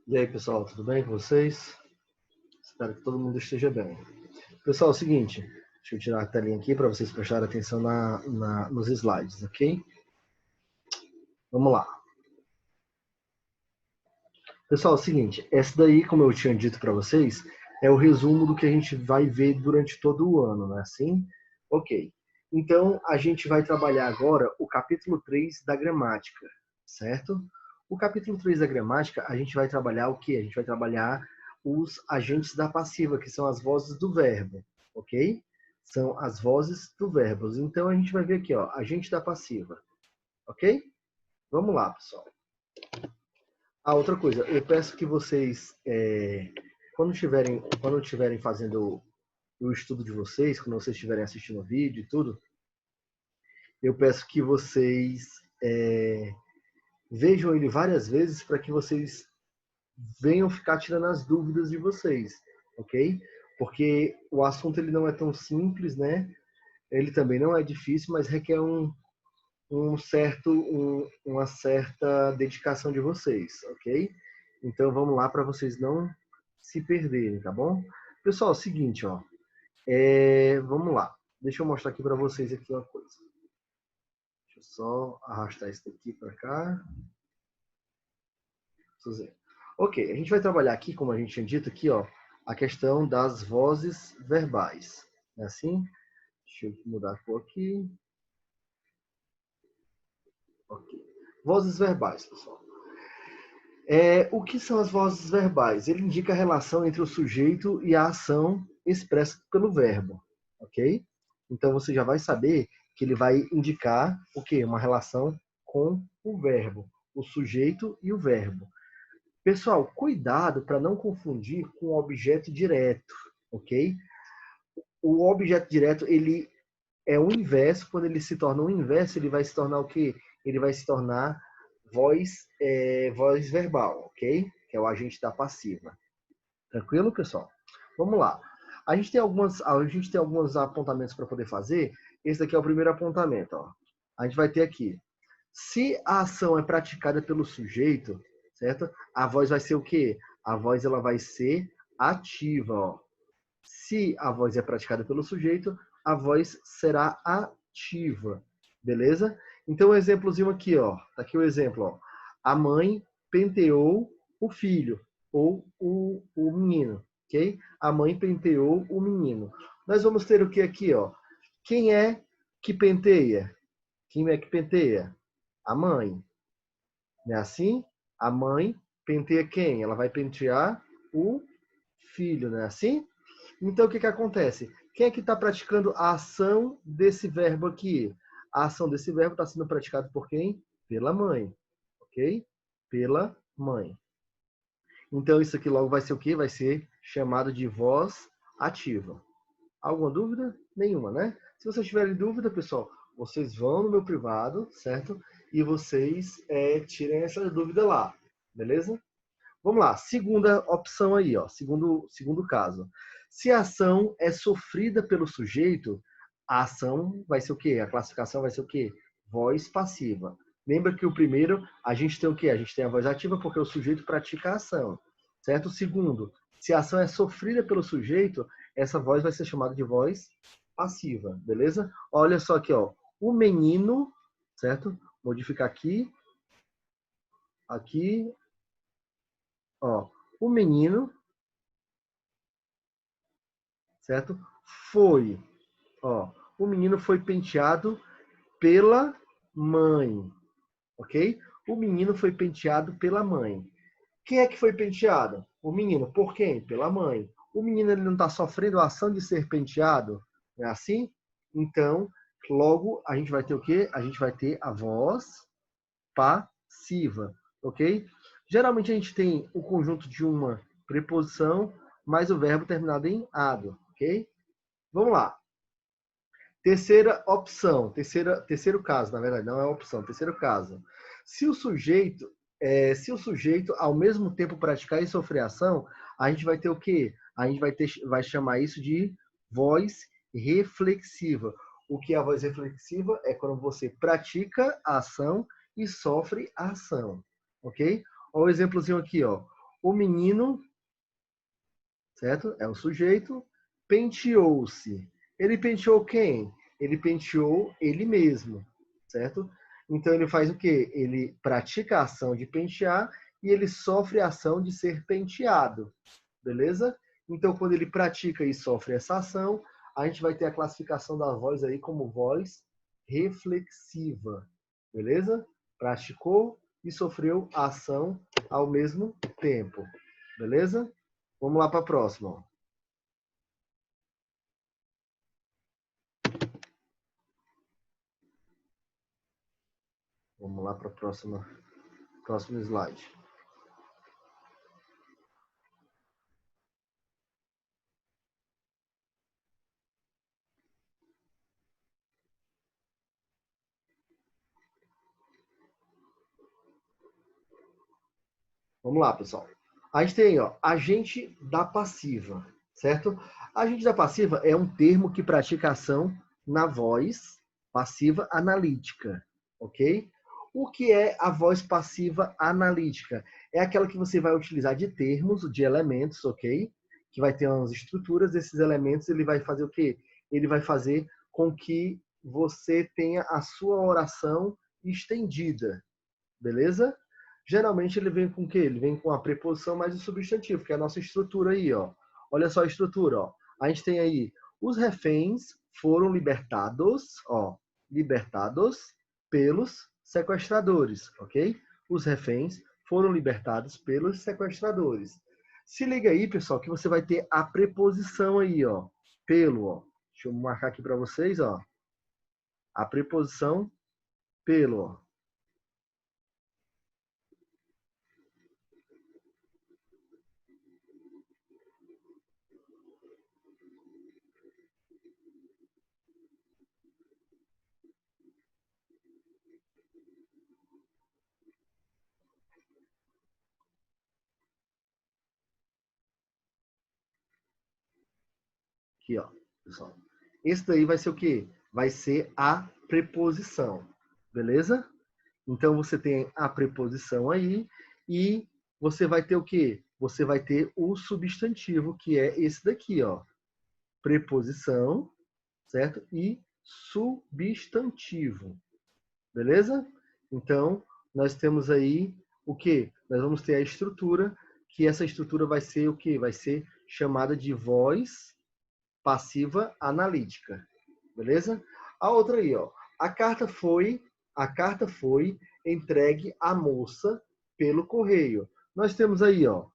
E aí, pessoal, tudo bem com vocês? Espero que todo mundo esteja bem. Pessoal, é o seguinte, deixa eu tirar a telinha aqui para vocês prestarem atenção nos slides, ok? Vamos lá. Pessoal, é o seguinte, essa daí, como eu tinha dito para vocês, é o resumo do que a gente vai ver durante todo o ano, não é assim? Ok. Então, a gente vai trabalhar agora o capítulo 3 da gramática, certo? O capítulo 3 da gramática, a gente vai trabalhar o quê? A gente vai trabalhar os agentes da passiva, que são as vozes do verbo, ok? São as vozes do verbo. Então, a gente vai ver aqui, ó, agente da passiva, ok? Vamos lá, pessoal. Ah, outra coisa, eu peço que vocês, quando estiverem fazendo o estudo de vocês, quando vocês estiverem assistindo o vídeo e tudo, eu peço que vocês vejam ele várias vezes para que vocês venham ficar tirando as dúvidas de vocês, ok? Porque o assunto ele não é tão simples, né? Ele também não é difícil, mas requer uma certa dedicação de vocês, ok? Então vamos lá para vocês não se perderem, tá bom? Pessoal, é o seguinte, ó, vamos lá. Deixa eu mostrar aqui para vocês aqui uma coisa. Deixa eu só arrastar isso daqui para cá. Ok, a gente vai trabalhar aqui, como a gente tinha dito aqui, ó, a questão das vozes verbais. É assim? Deixa eu mudar a cor aqui. Ok. Vozes verbais, pessoal. O que são as vozes verbais? Ele indica a relação entre o sujeito e a ação expressa pelo verbo, ok? Então você já vai saber que ele vai indicar o quê? Uma relação com o verbo, o sujeito e o verbo. Pessoal, cuidado para não confundir com o objeto direto, ok? O objeto direto, ele é o inverso. Quando ele se torna o inverso, ele vai se tornar o quê? Ele vai se tornar voz verbal, ok? Que é o agente da passiva. Tranquilo, pessoal? Vamos lá. A gente tem alguns apontamentos para poder fazer. Esse daqui é o primeiro apontamento. Ó. A gente vai ter aqui. Se a ação é praticada pelo sujeito, certo? A voz vai ser o quê? A voz ela vai ser ativa. Ó. Se a voz é praticada pelo sujeito, a voz será ativa. Beleza? Então, um exemplozinho aqui, ó. Tá aqui o exemplo, ó. A mãe penteou o filho ou o menino, ok? A mãe penteou o menino. Nós vamos ter o que aqui, ó? Quem é que penteia? Quem é que penteia? A mãe. Não é assim? A mãe penteia quem? Ela vai pentear o filho, não é assim? Então, o que acontece? Quem é que está praticando a ação desse verbo aqui? A ação desse verbo está sendo praticada por quem? Pela mãe, ok? Pela mãe. Então, isso aqui logo vai ser o quê? Vai ser chamado de voz ativa. Alguma dúvida? Nenhuma, né? Se vocês tiverem dúvida, pessoal, vocês vão no meu privado, certo? E vocês tirem essa dúvida lá, beleza? Vamos lá, segunda opção aí, ó, segundo caso. Se a ação é sofrida pelo sujeito, a ação vai ser o quê? A classificação vai ser o quê? Voz passiva. Lembra que o primeiro, a gente tem o quê? A gente tem a voz ativa porque o sujeito pratica a ação, certo? O segundo, se a ação é sofrida pelo sujeito, essa voz vai ser chamada de voz passiva, beleza? Olha só aqui, ó, o menino, certo? Modificar aqui, ó, o menino, certo? Foi, ó, o menino foi penteado pela mãe, ok? O menino foi penteado pela mãe. Quem é que foi penteado? O menino. Por quem? Pela mãe. O menino ele não está sofrendo a ação de ser penteado? Não é assim? Então, logo, a gente vai ter o quê? A gente vai ter a voz passiva, ok? Geralmente a gente tem o conjunto de uma preposição mais o verbo terminado em ado, ok? Vamos lá. Terceira opção, terceiro caso, na verdade, não é opção, terceiro caso. Se o sujeito, ao mesmo tempo praticar e sofrer ação, a gente vai ter o quê? A gente vai chamar isso de voz reflexiva. O que é a voz reflexiva? É quando você pratica a ação e sofre a ação, ok? Olha o exemplozinho aqui, ó. O menino, certo? É o sujeito, penteou-se. Ele penteou quem? Ele penteou ele mesmo, certo? Então ele faz o quê? Ele pratica a ação de pentear e ele sofre a ação de ser penteado, beleza? Então quando ele pratica e sofre essa ação, a gente vai ter a classificação da voz aí como voz reflexiva, beleza? Praticou e sofreu a ação ao mesmo tempo, beleza? Vamos lá para a próxima. Vamos lá para o próximo slide. Vamos lá, pessoal. A gente tem, ó, agente da passiva, certo? Agente da passiva é um termo que pratica ação na voz passiva analítica, ok? O que é a voz passiva analítica? É aquela que você vai utilizar de termos, de elementos, ok? Que vai ter umas estruturas desses elementos, ele vai fazer o quê? Ele vai fazer com que você tenha a sua oração estendida, beleza? Geralmente ele vem com o quê? Ele vem com a preposição mais o substantivo, que é a nossa estrutura aí, ó. Olha só a estrutura, ó. A gente tem aí, os reféns foram libertados, ó, libertados pelos sequestradores, ok? Os reféns foram libertados pelos sequestradores. Se liga aí, pessoal, que você vai ter a preposição aí, ó, pelo, ó. Deixa eu marcar aqui para vocês, ó. A preposição pelo, ó. Aqui, ó, pessoal. Esse daí vai ser o quê? Vai ser a preposição, beleza? Então você tem a preposição aí e você vai ter o quê? Você vai ter o substantivo, que é esse daqui, ó. Preposição, certo? E substantivo, beleza? Então, nós temos aí o quê? Nós vamos ter a estrutura, que essa estrutura vai ser o quê? Vai ser chamada de voz passiva analítica, beleza? A outra aí, ó. A carta foi entregue à moça pelo correio. Nós temos aí, ó,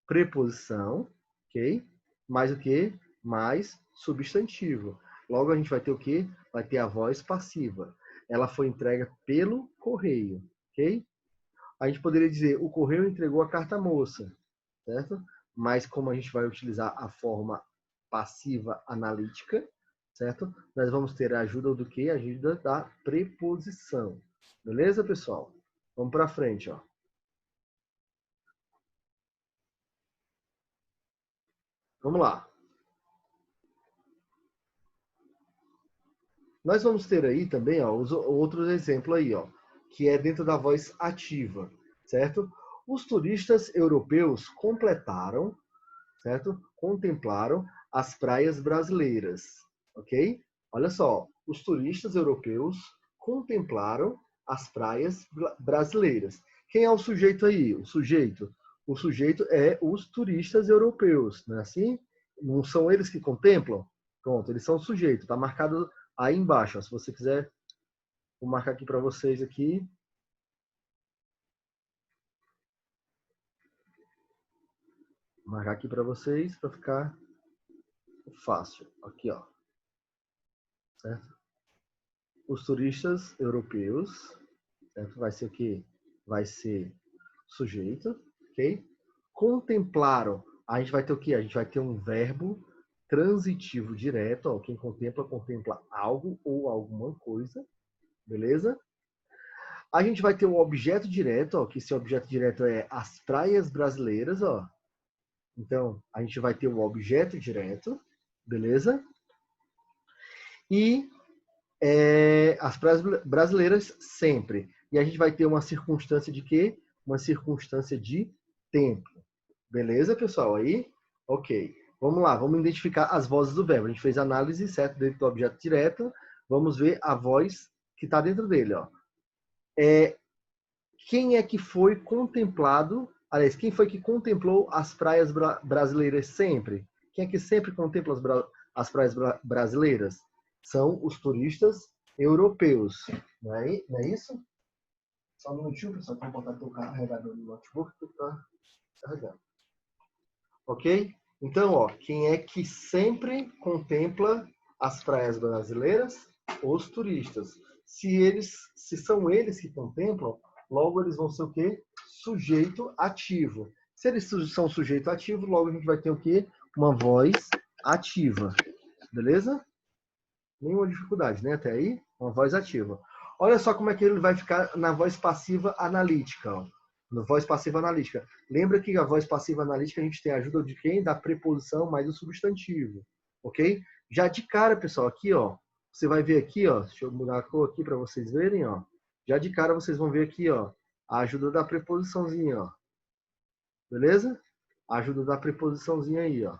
preposição, ok? Mais o que? Mais substantivo. Logo a gente vai ter o quê? Vai ter a voz passiva. Ela foi entregue pelo correio, ok? A gente poderia dizer, o correio entregou a carta à moça, certo? Mas como a gente vai utilizar a forma passiva analítica, certo? Nós vamos ter a ajuda do que? A ajuda da preposição. Beleza, pessoal? Vamos para frente, ó. Vamos lá. Nós vamos ter aí também, ó, os outros exemplos aí, ó, que é dentro da voz ativa, certo? Os turistas europeus completaram, certo? Contemplaram as praias brasileiras, ok? Olha só, os turistas europeus contemplaram as praias brasileiras. Quem é o sujeito aí? O sujeito é os turistas europeus, não é assim? Não são eles que contemplam? Pronto, eles são o sujeito. Está marcado aí embaixo. Ó. Se você quiser, vou marcar aqui para vocês aqui. Vou marcar aqui para vocês para ficar fácil. Aqui, ó. Certo? Os turistas europeus, certo? Vai ser o quê? Vai ser sujeito, ok? Contemplaram. A gente vai ter o quê? A gente vai ter um verbo transitivo direto, ó. Quem contempla, contempla algo ou alguma coisa, beleza? A gente vai ter um objeto direto, ó, que esse objeto direto é as praias brasileiras, ó. Então, a gente vai ter o objeto direto, beleza? E as praias brasileiras sempre. E a gente vai ter uma circunstância de quê? uma circunstância de tempo. Beleza, pessoal? Aí? Ok. Vamos lá, vamos identificar as vozes do verbo. A gente fez análise, certo? Dentro do objeto direto. Vamos ver a voz que está dentro dele, ó. Quem é que foi contemplado, aliás, quem foi que contemplou as praias brasileiras sempre? Quem é que sempre contempla as praias brasileiras? São os turistas europeus. Não é isso? Só um minutinho, pessoal, para botar o carregador no notebook que está carregando. Ok? Então, ó, quem é que sempre contempla as praias brasileiras? Os turistas. Se são eles que contemplam, logo eles vão ser o quê? Sujeito ativo. Se eles são sujeito ativo, logo a gente vai ter o quê? Uma voz ativa. Beleza? Nenhuma dificuldade, né? Até aí, uma voz ativa. Olha só como é que ele vai ficar na voz passiva analítica. Ó. Na voz passiva analítica. Lembra que a voz passiva analítica a gente tem a ajuda de quem? Da preposição mais o substantivo. Ok? Já de cara, pessoal, aqui, ó. Você vai ver aqui, ó. Deixa eu mudar a cor aqui para vocês verem, ó. Já de cara vocês vão ver aqui, ó. A ajuda da preposiçãozinha, ó. Beleza? A ajuda da preposiçãozinha aí, ó.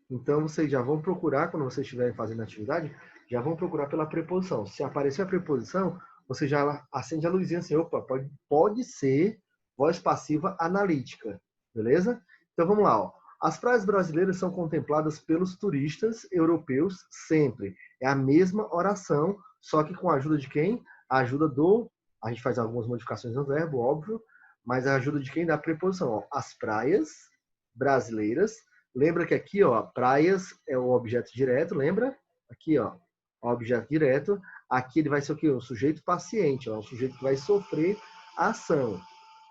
Então, vocês já vão procurar, quando vocês estiverem fazendo a atividade, já vão procurar pela preposição. Se aparecer a preposição, você já acende a luzinha assim, opa, pode ser voz passiva analítica, beleza? Então, vamos lá. Ó. As praias brasileiras são contempladas pelos turistas europeus sempre. É a mesma oração, só que com a ajuda de quem? A ajuda do... A gente faz algumas modificações no verbo, óbvio, mas a ajuda de quem? Da preposição. Ó. As praias brasileiras. Lembra que aqui, ó, praias é o objeto direto, lembra? Aqui, ó, o objeto direto. Aqui ele vai ser o quê? Um sujeito paciente, ó, um sujeito que vai sofrer a ação,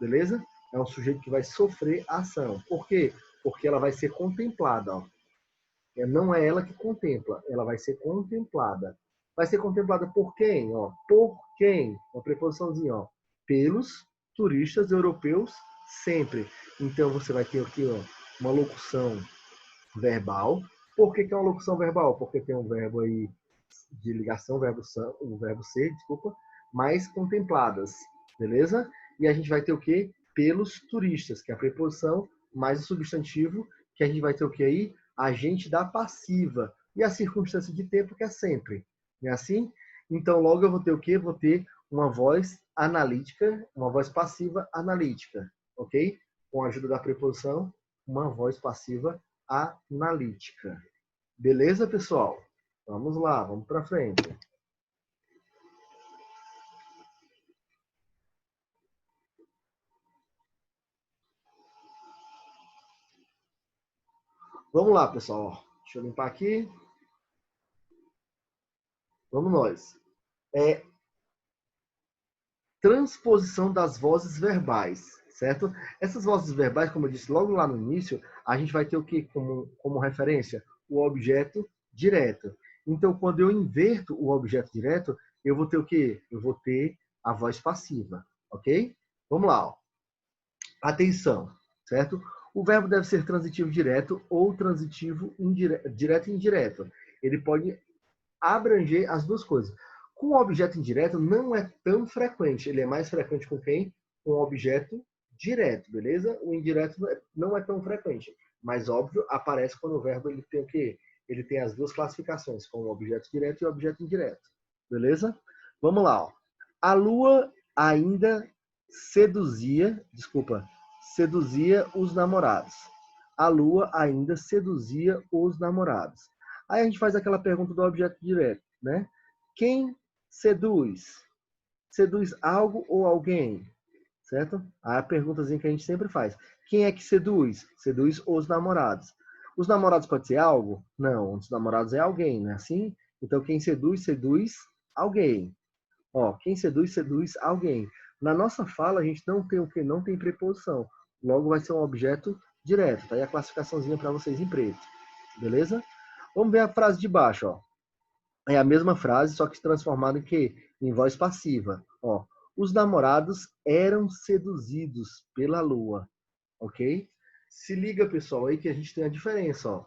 beleza? É um sujeito que vai sofrer a ação. Por quê? Porque ela vai ser contemplada, ó. Não é ela que contempla, ela vai ser contemplada. Vai ser contemplada por quem? Ó, por quem? Uma preposiçãozinha, ó. Pelos turistas europeus sempre. Então você vai ter aqui, ó, uma locução verbal. Por que é uma locução verbal? Porque tem um verbo aí de ligação, o verbo ser, desculpa, mais contempladas, beleza? E a gente vai ter o quê? Pelos turistas, que é a preposição mais o substantivo, que a gente vai ter o quê aí? Agente da passiva. E a circunstância de tempo, que é sempre. Não é assim? Então, logo eu vou ter o quê? Vou ter uma voz analítica, uma voz passiva analítica, ok? Com a ajuda da preposição, uma voz passiva analítica. Beleza, pessoal? Vamos lá, vamos para frente. Vamos lá, pessoal. Deixa eu limpar aqui. Vamos nós. Transposição das vozes verbais, certo? Essas vozes verbais, como eu disse logo lá no início, a gente vai ter o que como referência? O objeto direto. Então, quando eu inverto o objeto direto, eu vou ter o quê? Eu vou ter a voz passiva, ok? Vamos lá. Ó. Atenção, certo? O verbo deve ser transitivo direto ou transitivo direto e indireto. Ele pode abranger as duas coisas. Com o objeto indireto não é tão frequente. Ele é mais frequente com quem? Com o objeto direto, beleza? O indireto não é tão frequente. Mas, óbvio, aparece quando o verbo ele tem o quê? Ele tem as duas classificações, como o objeto direto e o objeto indireto. Beleza? Vamos lá. Ó. A lua ainda seduzia os namorados. A lua ainda seduzia os namorados. Aí a gente faz aquela pergunta do objeto direto, né? Quem seduz? Seduz algo ou alguém? Certo? A perguntazinha que a gente sempre faz. Quem é que seduz? Seduz os namorados. Os namorados pode ser algo? Não, os namorados é alguém, não é assim? Então quem seduz, seduz alguém. Ó, quem seduz, seduz alguém. Na nossa fala, a gente não tem o que? Não tem preposição. Logo vai ser um objeto direto. Tá aí a classificaçãozinha para vocês em preto. Beleza? Vamos ver a frase de baixo, ó. É a mesma frase, só que transformada em quê? Em voz passiva. Ó, os namorados eram seduzidos pela lua, ok? Se liga, pessoal, aí que a gente tem a diferença, ó.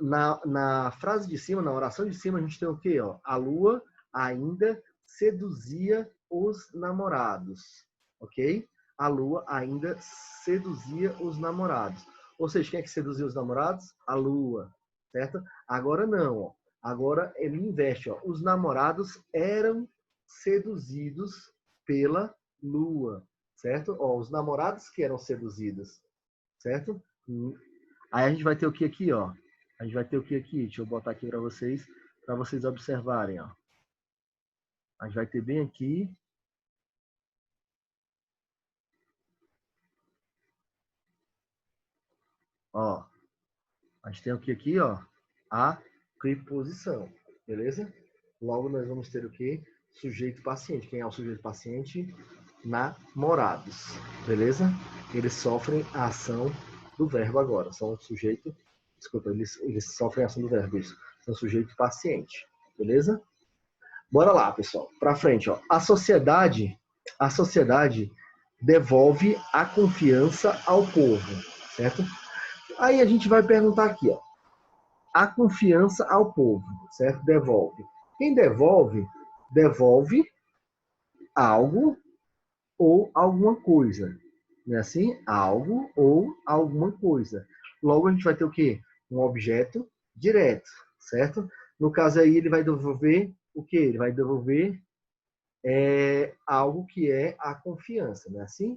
Na frase de cima, na oração de cima, a gente tem o quê? Ó? A lua ainda seduzia os namorados, ok? A Lua ainda seduzia os namorados. Ou seja, quem é que seduzia os namorados? A Lua, certo? Agora não, ó. Agora ele inverte, ó. Os namorados eram seduzidos pela Lua, certo? Ó, os namorados que eram seduzidos, certo? Aí a gente vai ter o que aqui, ó? A gente vai ter o que aqui? Deixa eu botar aqui para vocês observarem, ó. A gente vai ter bem aqui. Ó, a gente tem o que aqui, ó? A preposição, beleza? Logo nós vamos ter o que? Sujeito paciente. Quem é o sujeito paciente? Namorados, beleza? Eles sofrem a ação do verbo agora. São sujeito, desculpa, eles sofrem a ação do verbo, isso. São sujeito paciente, beleza? Bora lá, pessoal. Para frente, ó. A sociedade devolve a confiança ao povo, certo? Aí a gente vai perguntar aqui, ó. A confiança ao povo, certo? Devolve. Quem devolve, devolve algo ou alguma coisa. Não é assim? Algo ou alguma coisa. Logo a gente vai ter o quê? Um objeto direto, certo? No caso aí ele vai devolver o quê? Ele vai devolver algo que é a confiança, não é assim?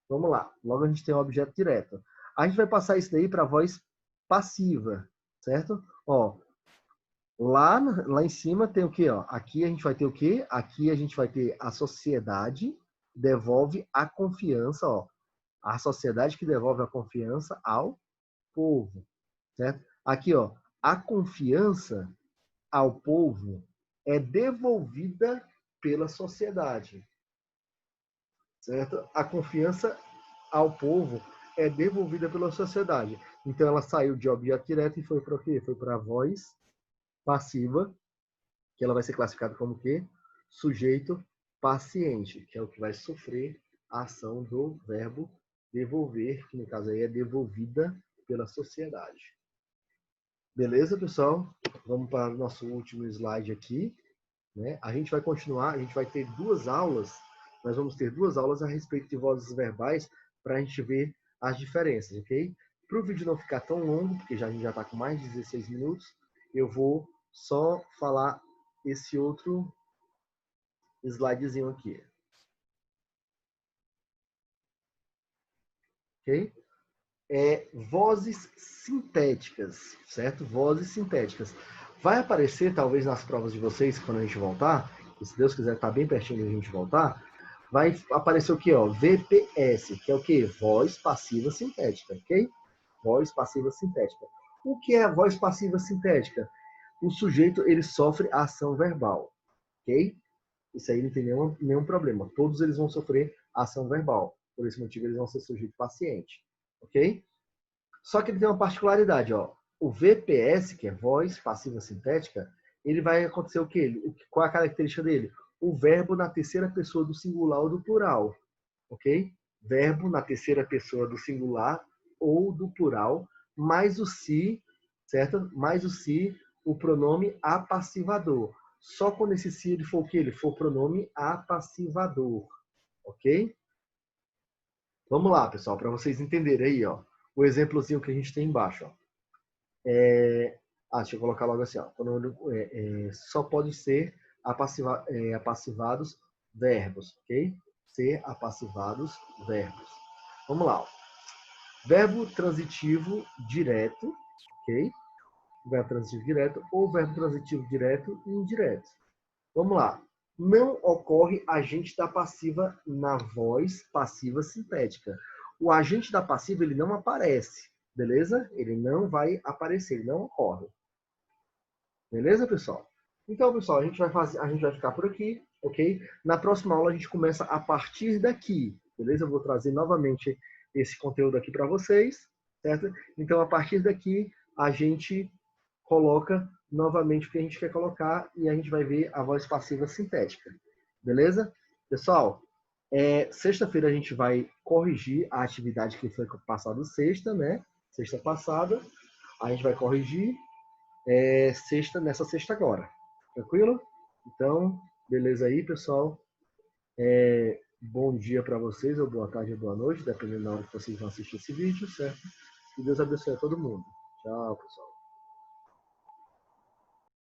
Vamos lá. Logo a gente tem um objeto direto. A gente vai passar isso daí para a voz passiva, certo? Ó, lá em cima tem o quê? Ó? Aqui a gente vai ter o quê? Aqui a gente vai ter a sociedade devolve a confiança, ó. A sociedade que devolve a confiança ao povo, certo? Aqui, ó, a confiança ao povo é devolvida pela sociedade, certo? A confiança ao povo é devolvida pela sociedade. Então ela saiu de objeto direto e foi para o quê? Foi para a voz passiva, que ela vai ser classificada como o quê? Sujeito paciente, que é o que vai sofrer a ação do verbo devolver, que no caso aí é devolvida pela sociedade. Beleza, pessoal? Vamos para o nosso último slide aqui. Né? A gente vai continuar, a gente vai ter duas aulas, nós vamos ter duas aulas a respeito de vozes verbais para a gente ver as diferenças, ok? Para o vídeo não ficar tão longo, porque a gente já está com mais de 16 minutos, eu vou só falar esse outro slidezinho aqui. Ok? Vozes sintéticas, certo? Vozes sintéticas. Vai aparecer, talvez, nas provas de vocês, quando a gente voltar, e se Deus quiser, tá bem pertinho de a gente voltar, vai aparecer o que, ó? VPS, que é o que? Voz passiva sintética, ok? Voz passiva sintética. O que é a voz passiva sintética? O sujeito, ele sofre a ação verbal, ok? Isso aí não tem nenhum problema. Todos eles vão sofrer a ação verbal. Por esse motivo, eles vão ser sujeito paciente, ok? Só que ele tem uma particularidade, ó. O VPS, que é voz passiva sintética, ele vai acontecer o quê? Qual é a característica dele? O verbo na terceira pessoa do singular ou do plural, ok? Verbo na terceira pessoa do singular ou do plural, mais o se, certo? Mais o se, o pronome apassivador. Só quando esse se ele for o quê? Ele for o pronome apassivador, ok? Vamos lá, pessoal, para vocês entenderem aí, ó. O exemplozinho que a gente tem embaixo, ó. Deixa eu colocar logo assim, ó. Só pode ser apassivados verbos, ok? Ser apassivados verbos. Vamos lá, ó. Verbo transitivo direto, ok? Verbo transitivo direto ou verbo transitivo direto e indireto. Vamos lá. Não ocorre agente da passiva na voz passiva sintética. O agente da passiva ele não aparece, beleza? Ele não vai aparecer, ele não ocorre. Beleza, pessoal? Então, pessoal, a gente vai ficar por aqui, ok? Na próxima aula a gente começa a partir daqui, beleza? Eu vou trazer novamente esse conteúdo aqui para vocês, certo? Então, a partir daqui a gente coloca novamente o que a gente quer colocar e a gente vai ver a voz passiva sintética. Beleza? Pessoal, sexta-feira a gente vai corrigir a atividade que foi passada sexta, né? Sexta passada. A gente vai corrigir nessa sexta agora. Tranquilo? Então, beleza aí, pessoal? Bom dia para vocês, ou boa tarde, ou boa noite, dependendo da hora que vocês vão assistir esse vídeo, certo? Que Deus abençoe a todo mundo. Tchau, pessoal.